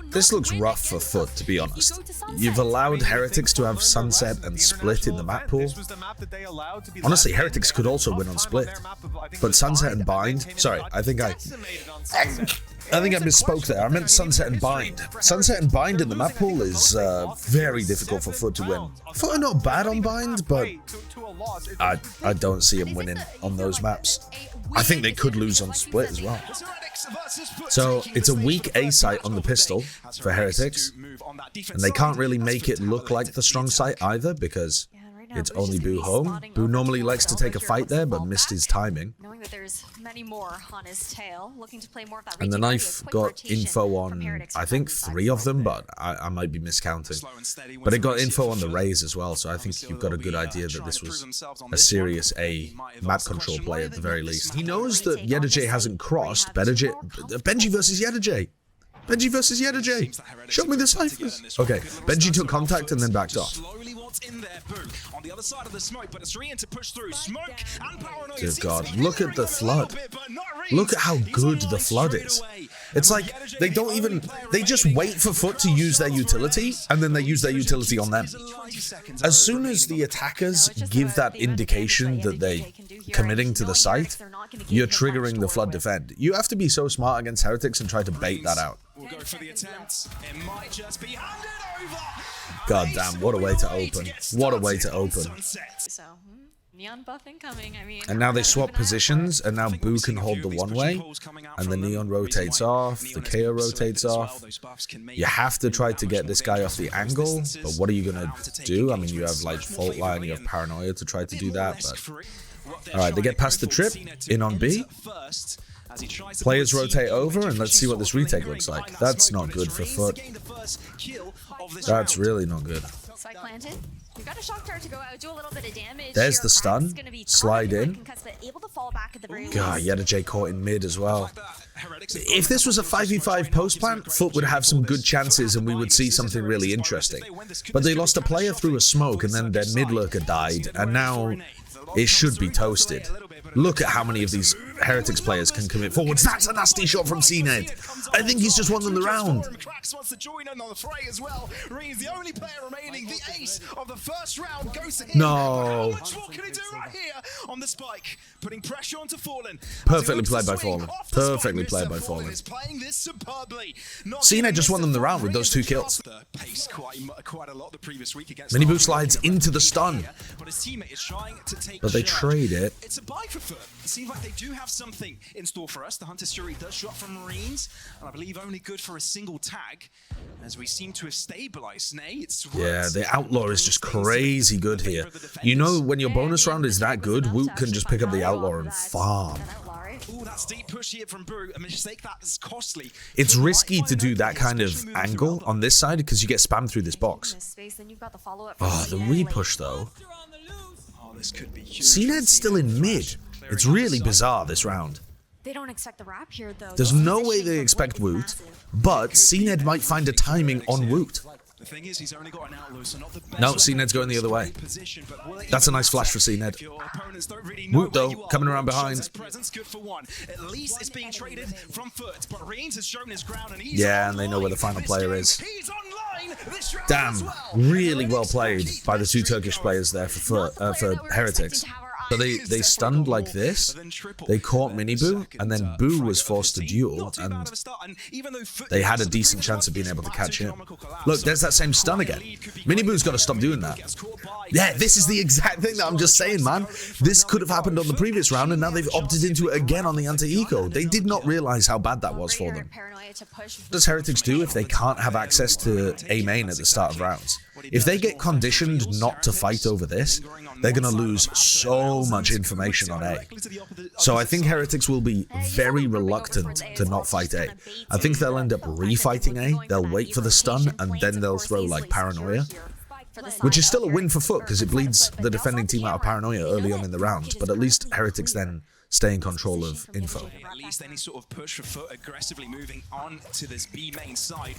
This looks rough for FUT, to be honest. You've allowed Heretics to have Sunset and Split in the map pool. Honestly, Heretics could also win on Split. But Sunset and Bind... Sorry, I think I misspoke there. I meant Sunset and Bind. Sunset and Bind in the map pool is very difficult for FUT to win. FUT are not bad on Bind, but I don't see them winning on those maps. I think they could lose on Split as well. So it's a weak A site on the pistol for Heretics, and they can't really make it look like the strong site either because it's only Boo home. Boo normally likes to take a fight there, but missed his timing. And the knife got info on, I think, 3 of them, but I might be miscounting. But it got info on the Rays as well, so I think you've got a good idea that this was a serious A map control play at the very least. He knows that Yedajay hasn't crossed. Benji versus Yedajay. Benji versus Yedajay. Show me the ciphers. Okay, Benji took contact and then backed off. Good God, look at the flood. Look at how good the flood is. It's like they just wait for FUT to use their utility, and then they use their utility on them. As soon as the attackers give that indication that they're committing to the site, you're triggering the flood defend. You have to be so smart against Heretics and try to bait that out. We'll go for the attempt. It might just be handed over. God damn, what a way to open. What a way to open. Neon buff incoming. And now they swap positions, and now Boo can hold the one-way, and the Neon rotates off, the KO rotates off. You have to try to get this guy off the angle, but what are you going to do? I mean, you have like Fault Line, you have Paranoia to try to do that, but... Alright, they get past the trip, in on B. Players rotate over, and let's see what this retake looks like. That's not good for FUT. That's really not good. There's the stun. Slide in. God, Yedajay caught in mid as well. If this was a 5v5 post plant, FUT would have some good chances and we would see something really interesting. But they lost a player through a smoke, and then their mid lurker died, and now it should be toasted. Look at how many of these Heretics players can commit forwards. That's a nasty shot from CNED. I think he's just won them the round. No. Perfectly played by Fallen. Perfectly played by Fallen. CNED just won them the round with those 2 kills. MiniBoo slides into the stun, but they trade it. It seems like they do have something in store for us. The Hunter's Fury does drop from Marines, and I believe only good for a single tag, as we seem to have stabilized. Yeah, the Outlaw is just crazy good here. You know, when your bonus round is that good, Woot can just pick up the Outlaw and farm. It's risky to do that kind of angle on this side because you get spammed through this box. Oh, the repush though. CNED's still in mid. It's really bizarre this round. They don't expect the wrap here though. There's no way they expect Woot, but CNED might find a timing on Woot. No, CNED's going the other way. That's a nice flash for CNED. Woot though, coming around behind. Yeah, and they know where the final player is. Damn, really well played by the 2 Turkish players there for Heretics. So they stunned like this, they caught MiniBoo, and then Boo was forced to duel, and they had a decent chance of being able to catch him. Look, there's that same stun again. MiniBoo's got to stop doing that. Yeah, this is the exact thing that I'm just saying, man. This could have happened on the previous round, and now they've opted into it again on the anti-eco. They did not realize how bad that was for them. What does Heretics do if they can't have access to A main at the start of rounds? If they get conditioned not to fight over this, they're going to lose so much information on A. So I think Heretics will be very reluctant to not fight A. I think they'll end up refighting A, they'll wait for the stun, and then they'll throw like Paranoia. Which is still a win for FUT because it bleeds the defending team out of Paranoia early on in the round, but at least Heretics then stay in control of info.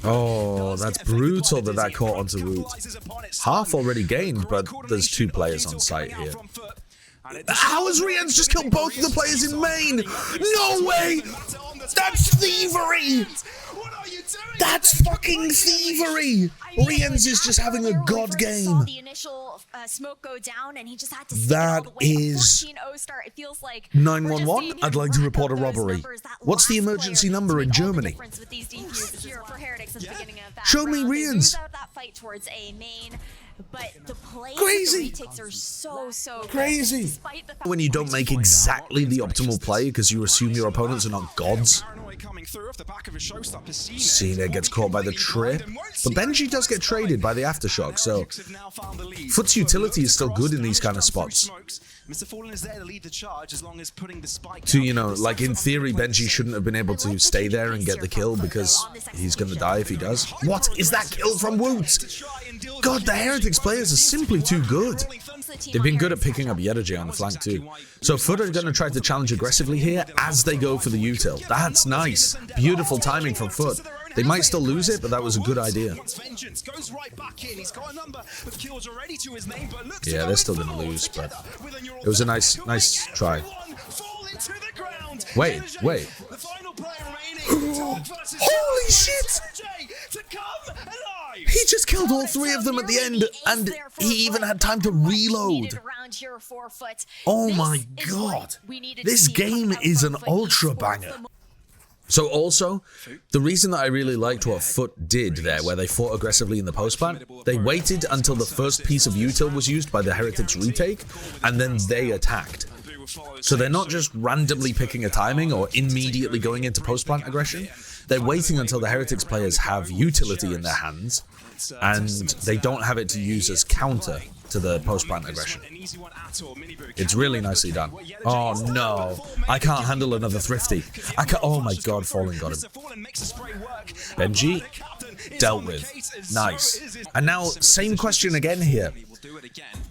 Oh, that's brutal that caught onto Root. Half already gained, but there's 2 players on site here. How has Rian's just killed both of the players in main? No way! That's thievery! That's fucking thievery! Riens is just having a god game. The initial smoke go down, and he just had to That is 14-0 start. It feels like 911. I'd like to report a robbery. What's the emergency number in Germany? Show me Riens. But the plays Crazy. the retakes are so Crazy. When you don't make exactly the optimal play because you assume your opponents are not gods. Cena gets caught by the trip, but Benji does get traded by the aftershock, so FUT's utility is still good in these kind of spots. To, you know, like in theory, Benji shouldn't have been able to stay there and get the kill because he's gonna die if he does. What is that kill from Woot? God, the Heretics players are simply too good. They've been good at picking up Yedajay on the flank too. So FUT are going to try to challenge aggressively here as they go for the util. That's nice. Beautiful timing from FUT. They might still lose it, but that was a good idea. Yeah, they're still going to lose, but it was a nice try. Wait. Holy shit! He just killed all three of them at the end, and he even had time to reload. Oh my god. This game is an ultra banger. So also, the reason that I really liked what FUT did there, where they fought aggressively in the post plant, they waited until the first piece of util was used by the Heretics retake, and then they attacked. So they're not just randomly picking a timing or immediately going into post plant aggression. They're waiting until the Heretics players have utility in their hands, and they don't have it to use as counter to the post-plant aggression. It's really nicely done. Oh no, I can't handle another thrifty. Oh my god, Fallen got him. Benji, dealt with. Nice. And now, same question again here.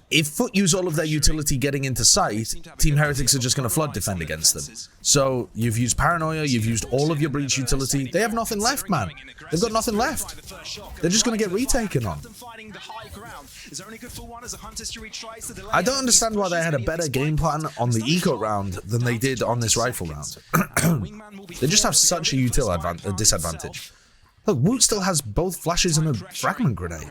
If FUT use all of their utility getting into sight, Team Heretics are just going to flood defend against them. So, you've used Paranoia, you've used all of your breach utility, they have nothing left, man. They've got nothing left. They're just going to get retaken on. I don't understand why they had a better game plan on the eco round than they did on this rifle round. They just have such a util disadvantage. Look, Woot still has both flashes and a fragment grenade.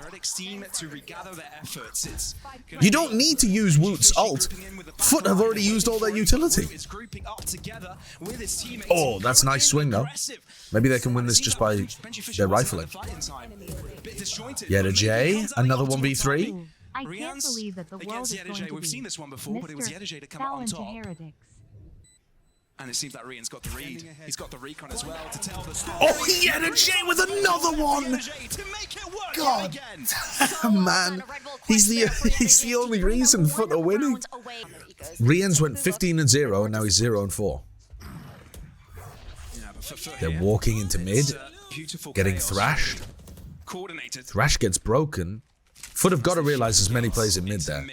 You don't need to use Woot's ult. FUT have already used all their utility. Oh, that's a nice swing though. Maybe they can win this just by their rifling. Yedajay, another 1v3. I can't believe that the world is going to be We've seen this one before, but it was Yedajay to come out on top. Heretics. And it seems like Rien's got the read. He's got the recon as well to tell the story. Oh, Yedajay with another one! God damn, man. He's the only reason FUT are winning. Rien's went 15-0 and now he's 0-4. They're walking into mid, getting thrashed. Thrash gets broken. FUT have got to realize there's many players in mid there.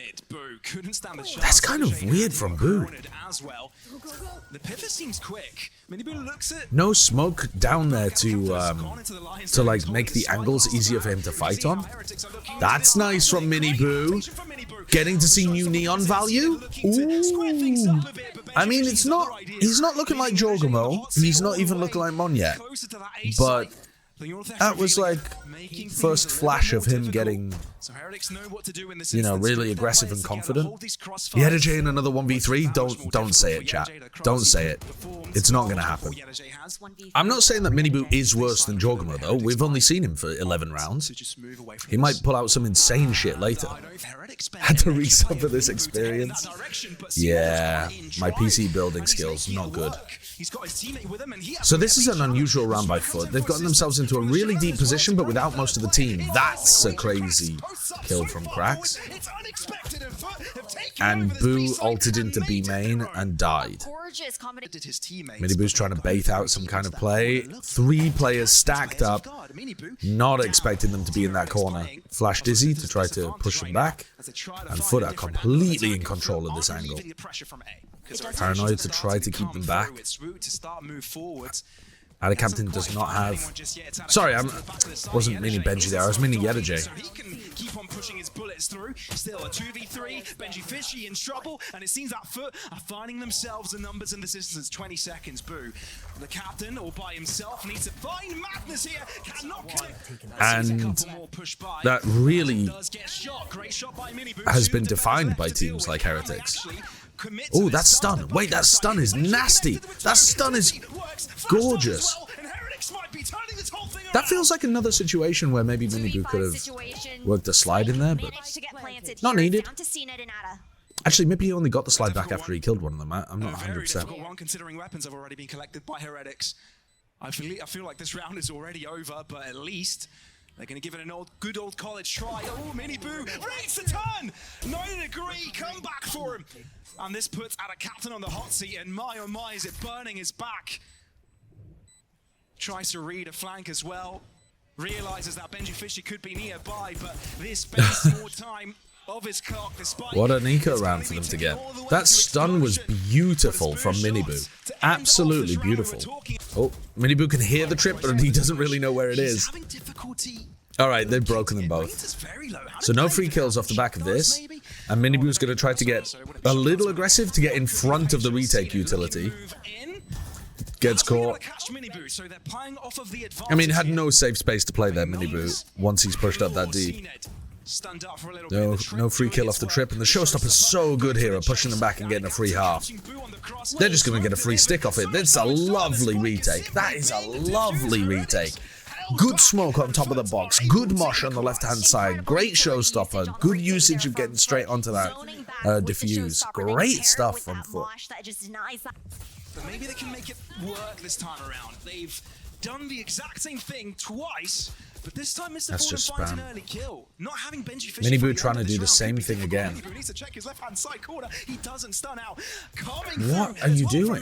That's kind of weird from Boo. The pivot seems quick. MiniBoo looks at no smoke down there to like make the angles easier for him to fight on. That's nice from MiniBoo. Getting to see new neon value. Ooh. I mean, he's not looking like Jorgamo. He's not even looking like Mon yet. But that was like first flash of him getting, you know, really aggressive and confident. Yedajay in another 1v3. Don't say it, chat. Don't say it. It's not gonna happen. I'm not saying that MiniBoo is worse than Jorgamo though. We've only seen him for 11 rounds. He might pull out some insane shit later. Had to resub for this experience. Yeah, my PC building skills not good. So this is an unusual round by FUT. They've gotten themselves into a really deep position, but without most of the team. That's a crazy kill from Cracks. And Boo ulted into B main and died. MiniBoo's trying to bait out some kind of play. 3 players stacked up, not expecting them to be in that corner. Flash Dizzy to try to push them back, and FUT are completely in control of this angle. Paranoia to try to keep them back. Ada Captain does not have... Sorry, I wasn't meaning Benji there, I was meaning Yedajay. pushing his bullets through. Still a 2v3. Benji Fishy in trouble, and it seems that FUT are finding themselves the numbers and the distance. 20 seconds. Boo. The captain, all by himself, needs to find madness here. Cannot kill it. And that really has been defined by teams like Heretics. Oh, that stun. Wait, that stun is nasty. That stun is gorgeous. That feels like another situation where maybe MiniBoo could have worked a slide in there, but not needed. Actually, maybe he only got the slide back after he killed one of them. I'm not 100%. Considering weapons have already been collected by Heretics. I feel like this round is already over, but at least they're going to give it an good old college try. Oh, MiniBoo rates the turn! 9 degree comeback for him. And this puts out a captain on the hot seat, and my oh my, is it burning his back. Tries to read a flank as well. Realizes that Benji Fishy could be nearby, but this spends more time of his clock despite. What an eco round for them to get. That stun was beautiful from MiniBoo. Absolutely beautiful. Oh, MiniBoo can hear the trip, but he doesn't really know where it is. Alright, they've broken them both. So no free kills off the back of this. And MiniBoo's going to try to get a little aggressive to get in front of the retake utility. Gets caught. I mean, had no safe space to play there, MiniBoo, once he's pushed up that deep. No free kill off the trip, and the showstopper's so good here at pushing them back and getting a free half. They're just going to get a free stick off it. That's a lovely retake. That is a lovely retake. Good smoke on top of the box. Good mosh on the left-hand side. Great showstopper. Good usage of getting straight onto that diffuse. Great stuff from FUT. But maybe they can make it work this time around. They've done the exact same thing twice, but this time Mr. Fallen finds an early kill. Not having Benji Fishy MiniBoo trying to do the same thing again. MiniBoo needs to check his left-hand side corner. He doesn't stun out. What are you doing?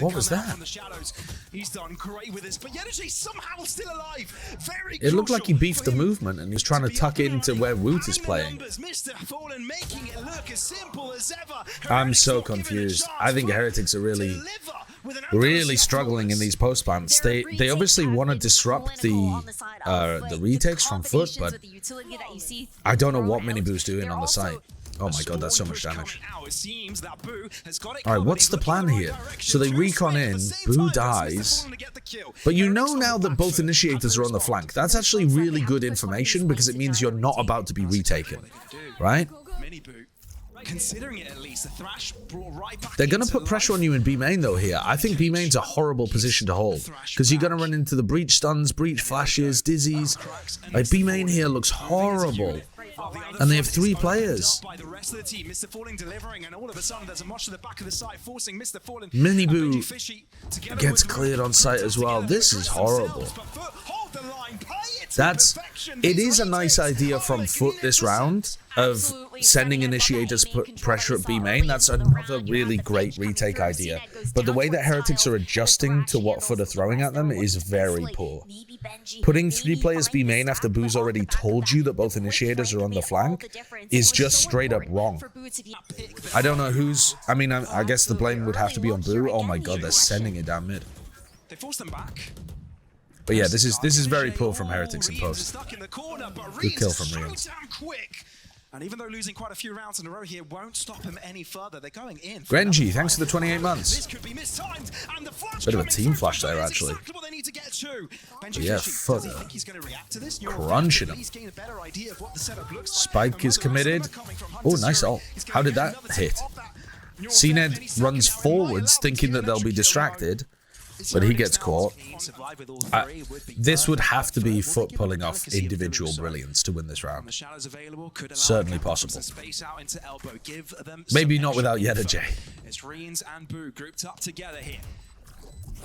What was that? From the shadows. He's done great with this, but Yenergy somehow still alive. Very it looked like he beefed the movement and he was trying to tuck into where Woot is playing. Mr. Fallen making it look as simple as ever. I'm so confused. I think Heretics are really struggling in these post plants. They obviously want to disrupt the retakes from FUT, but I don't know what MiniBoo's doing on the site. Oh my god, that's so much damage. Alright, what's the plan here? So they recon in, Boo dies, but you know now that both initiators are on the flank. That's actually really good information because it means you're not about to be retaken, right? Considering it at least, the Thrash brought right back. They're going to put pressure on you in B main though here. I think B main's a horrible position to hold because you're going to run into the breach stuns, breach flashes, dizzies. Like B main here looks horrible. And they have 3 players. MiniBoo gets cleared on site as well. This is horrible. It is a nice idea from FUT this round of sending initiators put pressure at B main. That's another really great retake idea. But the way that Heretics are adjusting to what FUT are throwing at them is very poor. Putting 3 players B main after Boo's already told you that both initiators are on the flank is just straight up wrong. I don't know who's... I mean, I guess the blame would have to be on Boo. Oh my god, they're sending it down mid. They forced them back. But yeah, this is very poor from Heretics in post. Good kill from Rians. And even though losing quite a few rounds in a row here won't stop him any further, they're going in. Grenji, thanks for the 28 months. Bit of a team flash there, actually. But yeah, FUT crunching him. Spike is committed. Oh, nice ult. How did that hit? CNED runs forwards thinking that they'll be distracted, but he gets caught. This would have to be FUT pulling off individual brilliance to win this round. Certainly possible. Maybe not without Yenergy. It's Rians and Boo grouped up together here.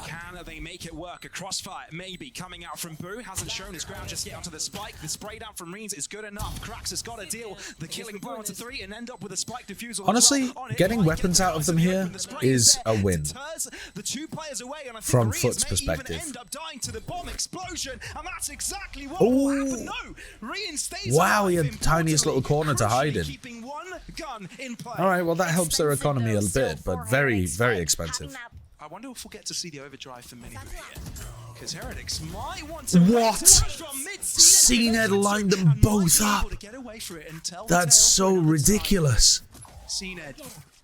Can they make it work? A crossfire, maybe, coming out from Boo. Hasn't shown his ground just yet onto the spike. The spray down from Rians is good enough. Cracks has got to deal the killing blow onto 3 and end up with a spike diffusal. Honestly, getting weapons out of them here is a win. From FUT's perspective. Oh! Wow, he had the tiniest little corner to hide in. Alright, well that helps their economy a bit, but very, very expensive. I wonder if we'll get to see the overdrive for MiniBoo here. Because Heretics might want to from mid CNED lined them both up. That's so ridiculous. CNED.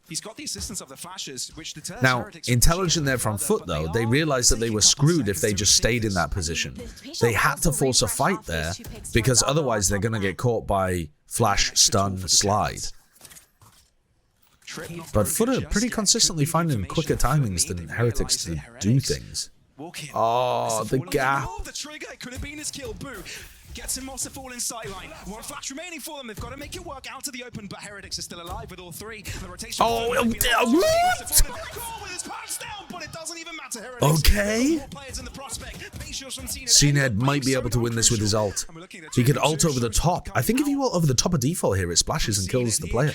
He's got the assistance of the flashes, which deters Now, Heretics intelligent there from FUT, though, they realized that they were screwed if they just stayed in that position. They had to force a fight there, because otherwise they're going to get caught by flash, stun, slide. But FUT are pretty consistently finding quicker timings than Heretics to do things. Oh, the gap. The trigger could have been his kill. Boo gets him off the falling sideline. One flash remaining for them. They've got to make it work out to the open, but Heretics is still alive with all three. The rotation. Oh, what? With his pants down, but it doesn't even matter. Heretics. Okay. CNED might be able to win this with his ult. He could ult over the top. I think if you ult over the top of default here, it splashes and kills the player.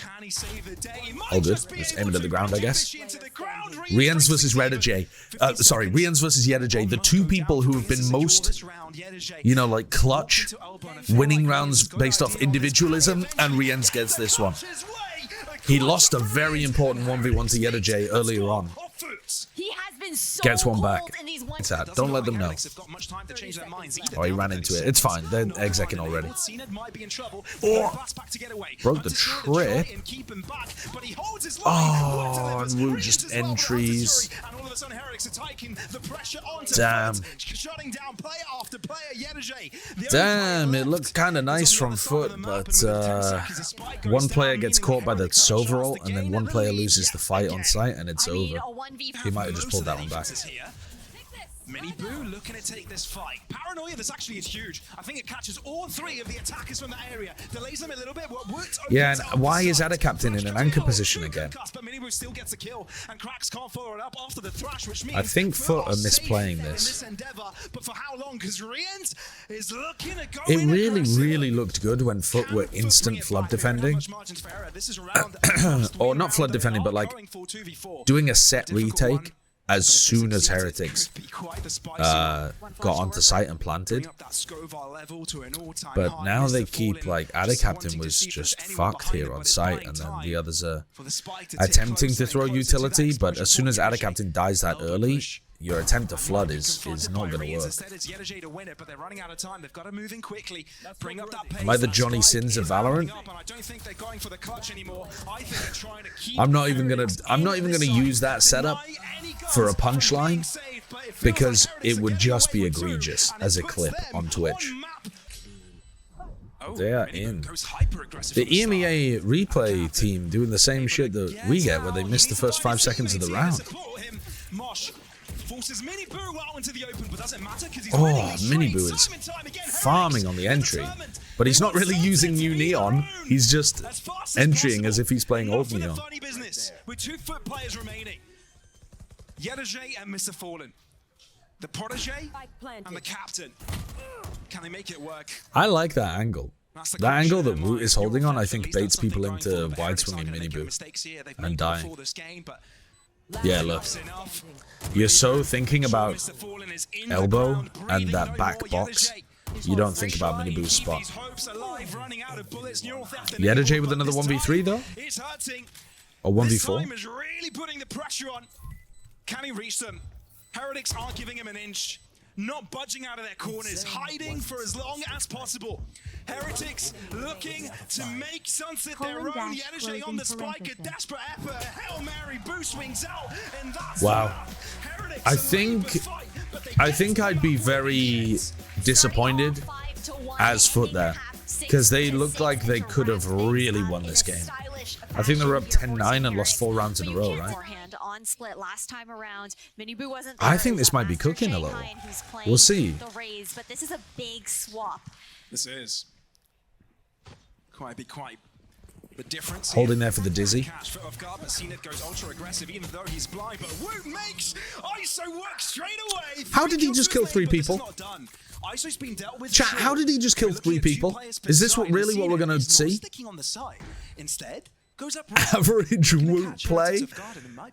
All good. Just aim it at the ground, I guess. Riens versus Yedajay. Sorry, Riens versus Yedajay. The two people who have been most, you know, like clutch, winning rounds based off individualism, and Riens gets this one. He lost a very important 1v1 to Yedajay earlier on. He has been so Gets one back. cold in these It's sad. Don't let them know. Oh, he ran into it. It's fine. They're execing already. Oh, broke the trip. Oh, and Wu just entries. Damn. Damn, it looked kind of nice from FUT, but one player gets caught by the Sova ult, and then one player loses the fight on site, and it's over. He might have just pulled that one back. MiniBoo looking to take this fight. Paranoia, this actually is huge. I think it catches all three of the attackers from that area. Delays them a little bit. Yeah, and why is Ada Captain in an anchor position again? I think FUT are misplaying this. It really looked good when FUT were instant flood defending. Or not flood defending, but like doing a set retake as soon as Heretics got onto site and planted. But now they keep, like, Ada Captain was just fucked here on site, and then the others are attempting to throw utility, but as soon as Ada Captain dies that early, your attempt to flood is not going to work. Am I the Johnny Sins of Valorant? I'm not even gonna use that setup for a punchline, because it would just be egregious as a clip on Twitch. They are in. The EMEA replay team doing the same shit that we get, where they miss the first 5 seconds of the round. Oh, MiniBoo is farming on the entry, but he's not really using new Neon. He's just entrying as if he's playing old Neon. With 2 FUT players remaining, Yedajay and Mr. Fallen, the protege and the captain. Can they make it work? I like that angle. That angle that Wu is holding on, I think, baits people into wide swinging MiniBoo and dying. Yeah, look. You're so thinking about elbow and that back box, you don't think about MiniBoo's spot. Yedajay with another 1v3 though? Or 1v4? Really putting the pressure on. Can he reach them? Heretics aren't giving him an inch. Not budging out of their corners, hiding for as long as possible. Heretics looking to make Sunset their own. Yedajay on the spike, a desperate effort. Hail Mary, Boo swings out, and that's wow. I think I'd be very disappointed as FUT there, because they looked like they could have really won this game. I think they were up 10-9 and lost 4 rounds in a row, right? On split last time around. MiniBoo wasn't I think this might be cooking a little. We'll see. But this is a big swap. This is quite the difference. Holding there for the dizzy. How did he just kill 3 people? Chat, how did he just kill 3 people? Is this really what we're going to see? Average Woot play?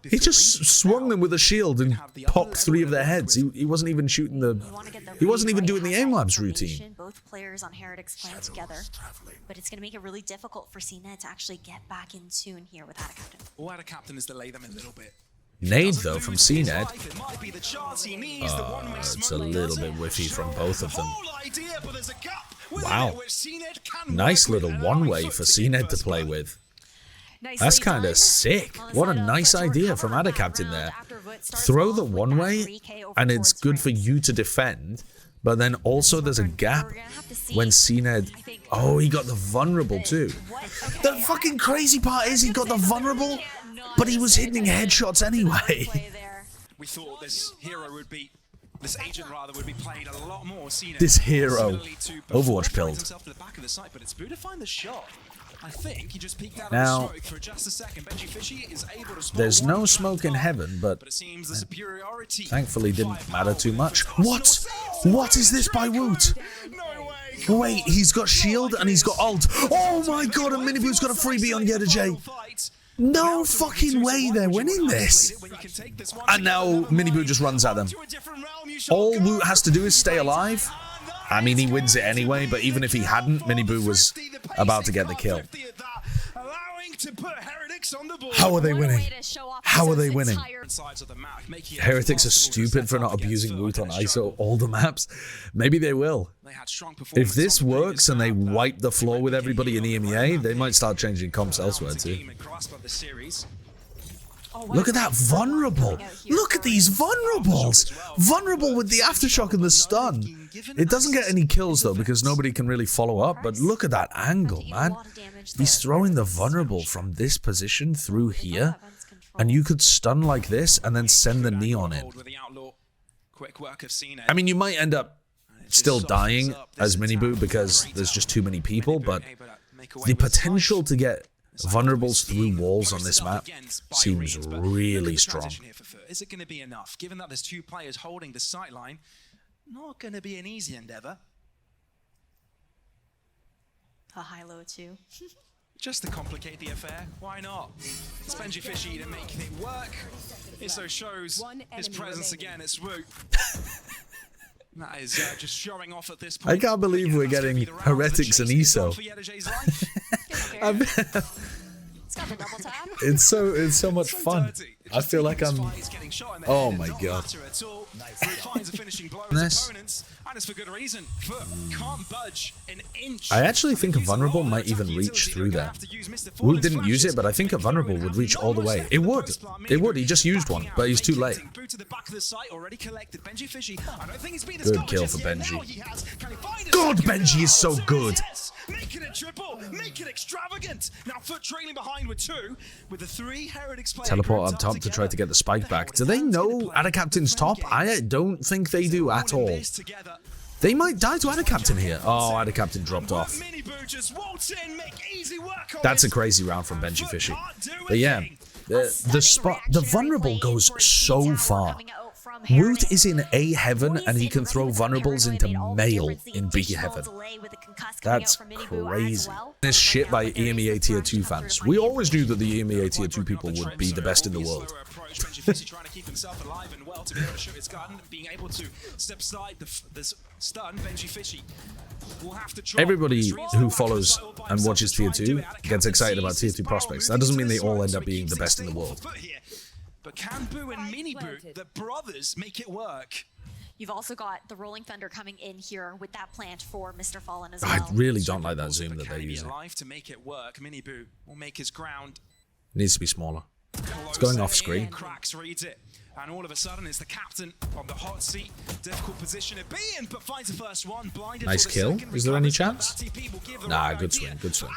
He just swung them with a shield and popped 3 of their heads. He wasn't even shooting the... He wasn't even doing the aim labs routine. Both players on Heretics playing together, but it's going to make it really difficult for CNED to actually get back in tune here with Ada Captain. All Ada Captain is delay them a little bit. Nade though from CNED. It's a little bit whiffy from both of them. Wow. Nice little one-way for CNED to play with. That's kind of sick. What a nice idea from Adacaptain there. Throw the one-way, and it's good for you to defend, but then also there's a gap when CNED... Oh, he got the vulnerable too. The fucking crazy part is he got the vulnerable, but he was hitting headshots anyway. We thought this hero would be... This agent, rather, would be played a lot more. This hero. Overwatch pilled. But it's Boo to find the shot. I think he just peeked out now, of the smoke for just a second. Benji Fishy is able to there's no smoke in heaven, but it seems the superiority thankfully didn't matter too much. What? What is this by Woot? Wait, he's got shield and he's got ult. Oh my god, and MiniBoo's got a freebie on J. No fucking way they're winning this. And now MiniBoo just runs at them. All Woot has to do is stay alive. I mean, he wins it anyway, but even if he hadn't, MiniBoo was about to get the kill. How are they winning? How are they winning? Heretics are stupid for not abusing Woot on ISO all the maps. Maybe they will. If this works and they wipe the floor with everybody in EMEA, they might start changing comps elsewhere too. Look at that vulnerable. Look at these vulnerables. Vulnerable with the aftershock and the stun. It doesn't get any kills though because nobody can really follow up, but look at that angle, man. He's throwing the vulnerable from this position through here, and you could stun like this and then send the neon in. I mean, you might end up still dying as MiniBoo because there's just too many people, but the potential to get vulnerables through walls on this map seems really strong. Is it going to be enough? Given that there's two players holding the sight line, not going to be an easy endeavor. A high-low too. Just to complicate the affair, why not? It's Benji Fishy to make it work. Iso shows his presence again. It's Woot. That is just showing off at this point. I can't believe we're getting Heretics and Iso. It's so much fun. I feel like I'm... Oh my god. I actually think a vulnerable might even reach through there. Woot didn't use it, but I think a vulnerable would reach all the way. It would. It would. He just used one, but he's too late. Good kill for Benji. God, Benji is so good. Make it a triple, make it extravagant. Now FUT trailing behind with 2, with the 3 Heretics players. Teleport up top to try to get the spike back. Do they know Adacaptain's top? I don't think they do at all. They might die to Adacaptain here. Oh, Adacaptain dropped off. That's a crazy round from Benji Fishy. But yeah, the vulnerable goes so far. Woot is in A heaven and he can throw vulnerables into male in B heaven. That's crazy. This shit by EMEA Tier 2 fans. We always knew that the EMEA Tier 2 people would be the best in the world. Everybody who follows and watches Tier 2 gets excited about Tier 2 prospects. That doesn't mean they all end up being the best in the world. But can Boo and MiniBoo, the brothers, make it work? You've also got the Rolling Thunder coming in here with that plant for Mr. Fallen as well. I really don't like that zoom that they're using. To make it work, MiniBoo will make his ground. It needs to be smaller. It's going off screen. Cracks reads it. And all of a sudden, it's the captain on the hot seat. Difficult position to be in, but finds the first one. Blinded. Nice kill. Is there any chance? Nah, good swing, good swing.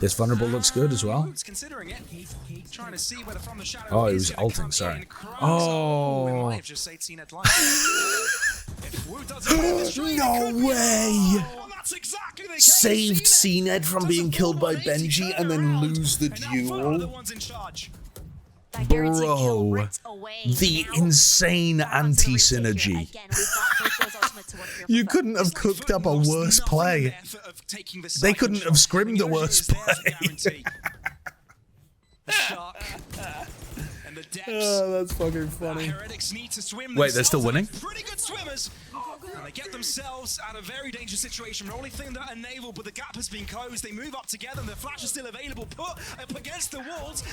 This vulnerable looks good as well. Oh, he was ulting, sorry. Oh. No way! Saved CNED from being killed by Benji and then lose the duel? Bro, the insane anti-synergy. You couldn't have cooked up a worse play. They couldn't have scrimmed a worse play. the depths. Oh, that's fucking funny. Heretics need to swim. Wait, they're still winning? Pretty good swimmers. And they get themselves out of a very dangerous situation. The only thing that enabled, but the gap has been closed. They move up together, and the flash is still available. Put up against the walls.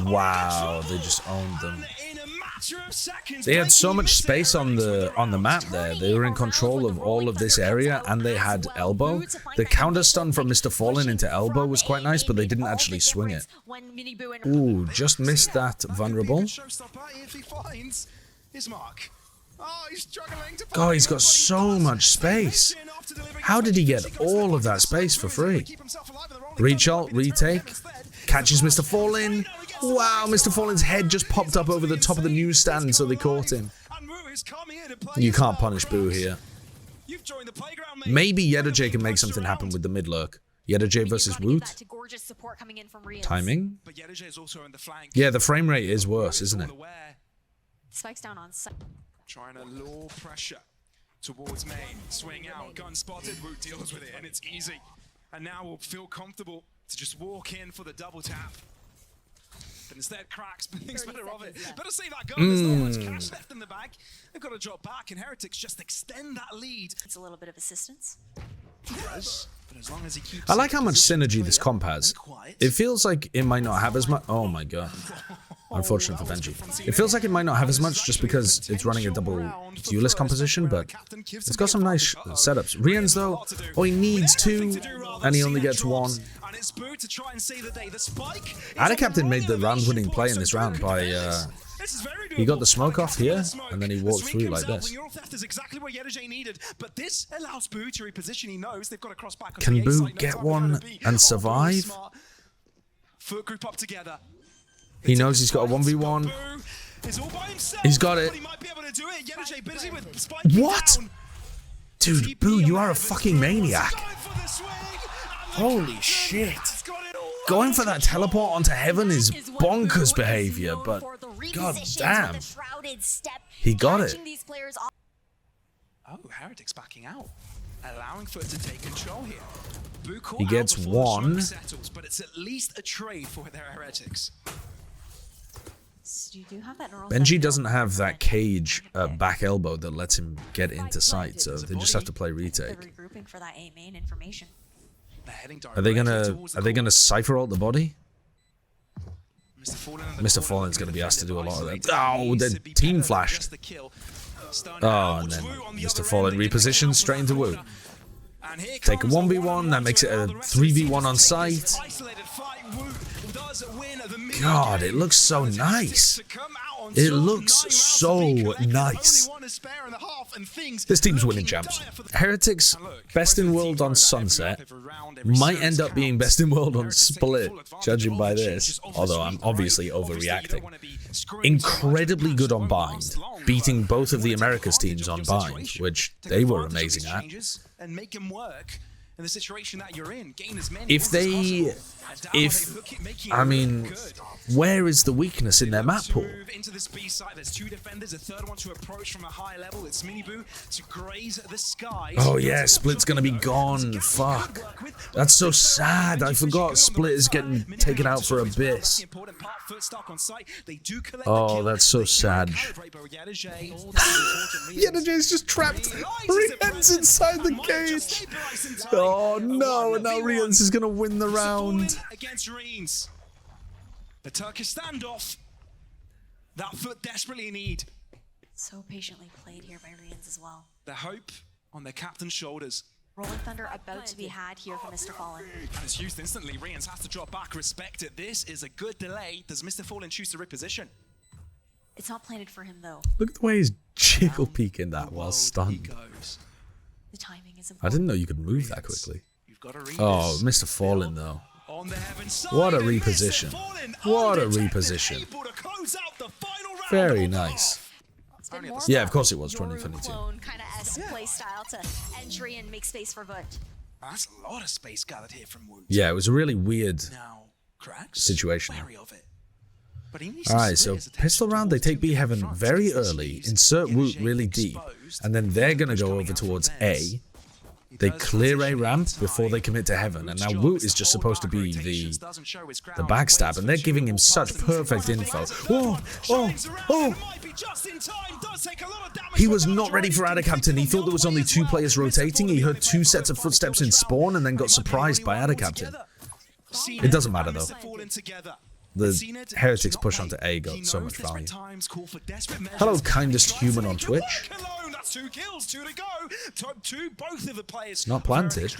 Wow, they just owned them. In a matter of seconds, They had so much space on the map there. They were in control of all of this area, and they had elbow. The counter stun from Mr. Fallen into elbow was quite nice, but they didn't actually swing it. Ooh, just missed that vulnerable. If he finds his mark. Oh, he's struggling to God, he's got so much space. How did he get all of that space for free? Reach ult, retake, catches Mr. Fallen. Wow, Mr. Fallen's head just popped up over the top of the newsstand, so they caught him. You can't punish Boo here. Maybe Yedajay can make something happen with the mid lurk. Yedajay versus Woot. Timing? Yeah, the frame rate is worse, isn't it? Spikes down on site. Trying to lure pressure towards main. Swing out, gun spotted, Woot deals with it, and it's easy. And now we'll feel comfortable to just walk in for the double tap. But instead cracks, but thinks better of it. Better save that gun, there's not much cash left in the bag. They've got to drop back, and Heretics just extend that lead. It's a little bit of assistance. Yes, but as long as he keeps I like how much synergy this comp has. It feels like it might not have as much. Oh my god. Unfortunately for Benji. It feels like it might not have as much just because it's running a double duelist composition, but it's got some nice setups. Rian's though, oh, he needs 2, and he only gets 1. Adacaptain made the round-winning play in this round by, he got the smoke off here, and then he walked through like this. Can Boo get one and survive? FUT group up together. He knows he's got a 1v1. He's got it. What? Dude, Boo, you are a fucking maniac. Holy shit. Going for that teleport onto heaven is bonkers behavior, but god damn. He got it. Oh, Heretics backing out. Allowing FUT to take control here. He gets 1. Settles, but it's at least a trade for their Heretics. So you do have that Benji doesn't have that cage back elbow that lets him get into sight, so they just have to play retake. Regrouping for that A main information. Are they gonna cipher ult the body? Mr. Fallen's gonna be asked to do a lot of that. Oh, the team flashed. Oh, and then Mr. Fallen repositions straight into Woot. Take a 1v1, that makes it a 3v1 on site. God, it looks so nice. It looks so nice. This team's winning champs. Heretics, best in world on Sunset, might end up being best in world on Split, judging by this, although I'm obviously overreacting. Incredibly good on Bind, beating both of the Americas teams on Bind, which they were amazing at. I mean, where is the weakness in their map pool? Into this B site, there's 2 defenders, a third one to approach from a high level. It's MiniBoo to graze the skies. Oh yeah, Split's gonna be gone. Fuck. That's so sad. I forgot Split is getting taken out for Abyss. Oh, that's so sad. Yedajay's just trapped. Rian's inside the cage. Oh no, and now Rian's is gonna win the round. Against Reens. The Turkish standoff that FUT desperately need. So patiently played here by Rians as well. The hope on their captain's shoulders. Rolling Thunder about to be had here for Mr. Fallen. And it's used instantly. Rians has to drop back. Respect it. This is a good delay. Does Mr. Fallen choose to reposition? It's not planted for him though. Look at the way he's jiggle peeking that while stunned. The timing is important. I didn't know you could move that quickly. Oh, Mr. Fallen though. What a reposition. What a reposition. Very nice. Yeah, of course it was 2022. Kind of play style to entry and make space for FUT. That's a lot of space gathered here from Woot. Yeah, it was a really weird situation. Alright, so pistol round, they take B heaven very early, insert Woot really deep, and then they're gonna go over towards A. They clear a ramp before they commit to heaven, and now Woot is just supposed to be the backstab, and they're giving him such perfect info. Oh! He was not ready for Adder Captain. He thought there was only 2 players rotating. He heard 2 sets of footsteps in spawn, and then got surprised by Adder Captain. It doesn't matter though. The Heretics push onto A got so much value. Hello, kindest human on Twitch. That's 2 kills, 2 to go. Both of the players. Not planted.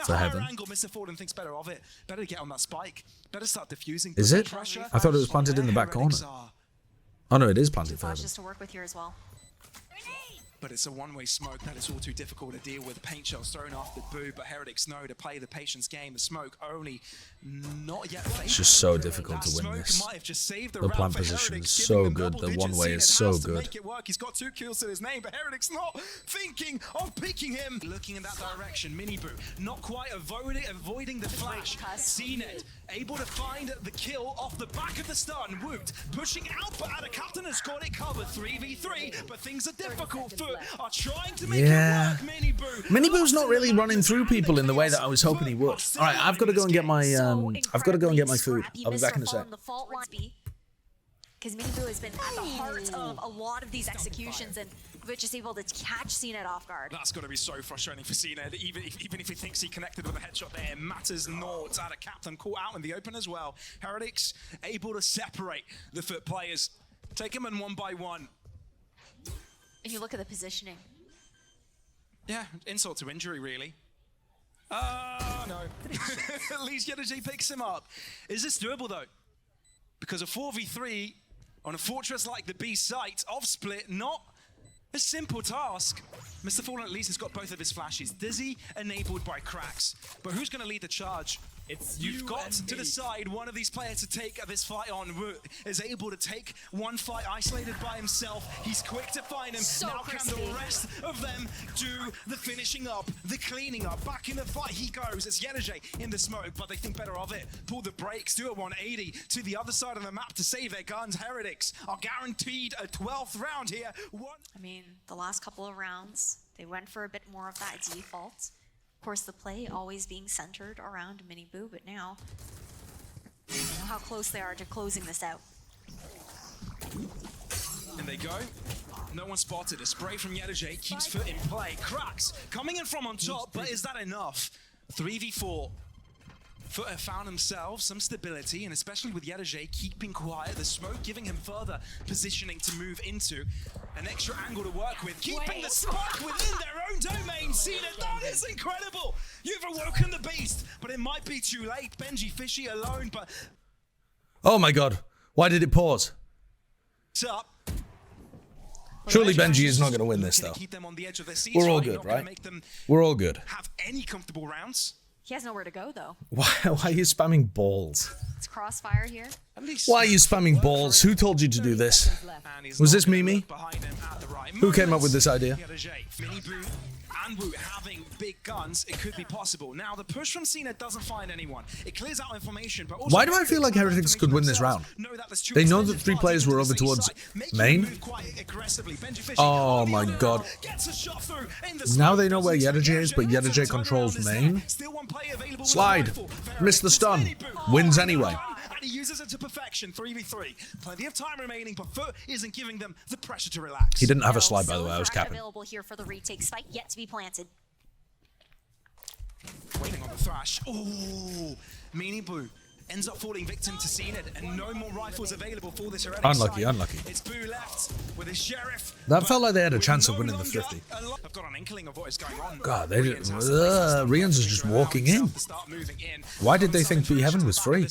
For heaven. Mr. Forden thinks better of it. Better get on that spike. Better start diffusing. Is it? I thought it was planted in the back corner. Oh no, it is planted for heaven. Just to work with here as well. But it's a one-way smoke that is all too difficult to deal with. Paint shells thrown off the Boo, but Heretics know to play the patience game. The smoke only not yet faded. It's just so difficult to win this. The plant position is so good. The one-way is so good. He's got 2 kills to his name, but Heretics not thinking of picking him. Looking in that direction, MiniBoo not quite avoiding the flash. CNET able to find the kill off the back of the stun. Woot pushing out, but Adder Captain has got it covered. 3v3, but things are difficult. FUT are trying to make it work. MiniBoo's not really running through people in the way that I was hoping he would. All right, I've got to go and get my food. I'll be back in a sec. Because MiniBoo has been at the heart of a lot of these executions, and we're just able to catch CNET off guard. That's got to be so frustrating for CNET. Even if he thinks he connected with a headshot there, it matters not. Adder Captain caught out in the open as well. Heretics able to separate the FUT players, take them in 1 by 1. And you look at the positioning. Yeah, insult to injury, really. No. At least Yedaji picks him up. Is this doable, though? Because a 4v3 on a fortress like the B site of Split, not a simple task. Mr. Fallen at least has got both of his flashes. Dizzy enabled by cracks. But who's going to lead the charge? You've got to decide one of these players to take this fight on. Woot is able to take one fight isolated by himself. He's quick to find him. So now can the rest of them do the finishing up, the cleaning up? Back in the fight he goes. It's Yedaji in the smoke, but they think better of it. Pull the brakes, do a 180 to the other side of the map to save their guns. Heretics are guaranteed a 12th round here. I mean, the last couple of rounds, they went for a bit more of that default. Of course, the play always being centered around MiniBoo, but now, you know how close they are to closing this out. And they go. No one spotted. A spray from Yedaji keeps FUT in play. Cracks coming in from on top, but is that enough? 3v4. FUT have found themselves some stability, and especially with Yedaji keeping quiet, the smoke giving him further positioning to move into. An extra angle to work with, keeping the spark within their own domain. CNET, that is incredible! You've awoken the beast, but it might be too late. Benji Fishy alone, but... Oh my god, why did it pause? Up. Surely Benji is not going to win this, though. We're all good, right? We're all good. Have any comfortable rounds? He has nowhere to go, though. Why are you spamming balls? It's crossfire here. Why are you spamming balls? Who told you to do this? Was this Mimi? Who came up with this idea? MiniBoo and Woot having big guns, it could be possible. Now, the push from CNET doesn't find anyone. It clears out information, but also... Why do I feel like Heretics could win this round? They know that 3 players were over towards main. Oh my god. Now they know where Yedaji is, but Yedaji controls main. Slide. Missed the stun. Wins anyway. And he uses it to perfection. 3v3. Plenty of time remaining, but FUT isn't giving them the pressure to relax. He didn't have a slide, by the way. I was capping. Available here for the retake. Spike yet to be planted. Waiting on the thrash. Oh, MiniBoo ends up falling victim to CNET, and no more rifles available for this Heretics. Unlucky, unlucky. It's Boo left with his sheriff. That felt like they had a chance of winning the 50. I've got an inkling of what is going on. God, they didn't. Rians is just walking in. Why did they think B Heaven was free?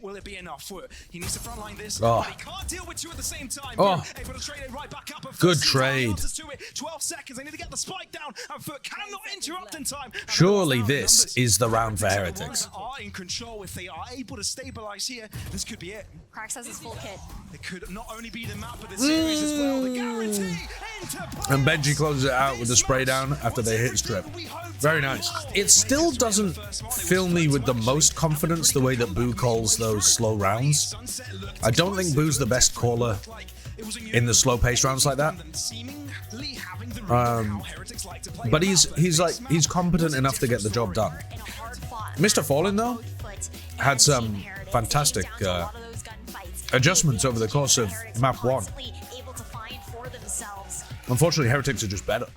Will it be enough? He needs to frontline this. Oh. He can't deal with 2 at the same time. Oh. Able to trade it right back up. Good trade. 12 seconds. They need to get the spike down, and FUT cannot interrupt in time. Surely this is the round for Heretics. Are in control. If they are able to stabilize here, this could be it. Cracks has his full kit. It could not only be the map, but the series as well. The guarantee. And Benji closes it out with the spray down after they hit strip. Very nice. It still doesn't fill me with the most confidence the way that Boo calls those slow rounds. I don't think Boo's the best caller in the slow-paced rounds like that. But he's competent enough to get the job done. Mr. Fallen though had some fantastic adjustments over the course of map 1. Unfortunately, Heretics are just better.